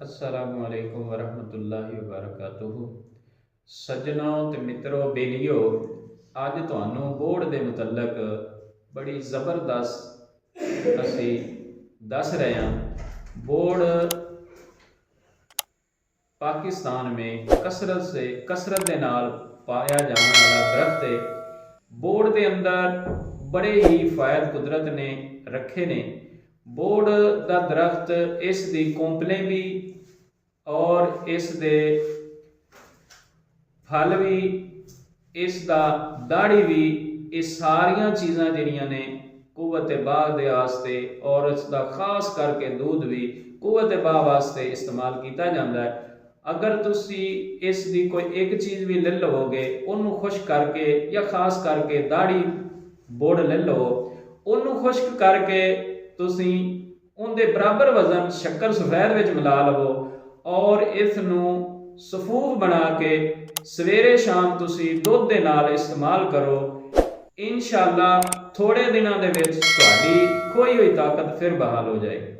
अस्सलामुअलैकुम वरहमतुल्लाहि वबरकातुहू। सज्जनों ते मित्रों बेलियो, अज तुहानू बोर्ड के मुतलक बड़ी ज़बरदस्त असी दस रहे हैं। बोर्ड पाकिस्तान में कसरत के नाल पाया जाने वाला दरख्त है। बोर्ड के अंदर बड़े ही फायद कुदरत ने रखे ने। बोर्ड का दरख्त इस दी कोंपलें भी और इस दे फल भी, इसका दाड़ी भी, ये सारिया चीज़ां जिहड़ियां ने कुव्वत बाग दे वास्ते और इसका खास करके दूध भी कुव्वत बाग वास्ते इस्तेमाल किया जाता है। अगर तुसी इस दी कोई एक चीज़ भी ले लोगे, उन्होंने खुश्क करके या खास करके दाड़ी बोर्ड ले लो, उन्होंने खुश्क करके तुसी उनके बराबर वजन शक्कर सफेद विच मिला लवो और इसनू सफूफ बना के सवेरे शाम तुसी दुध दे नाल इस्तेमाल करो। इंशाअल्लाह थोड़े दिनों के विच तुहाडी खोई हुई ताकत फिर बहाल हो जाएगी।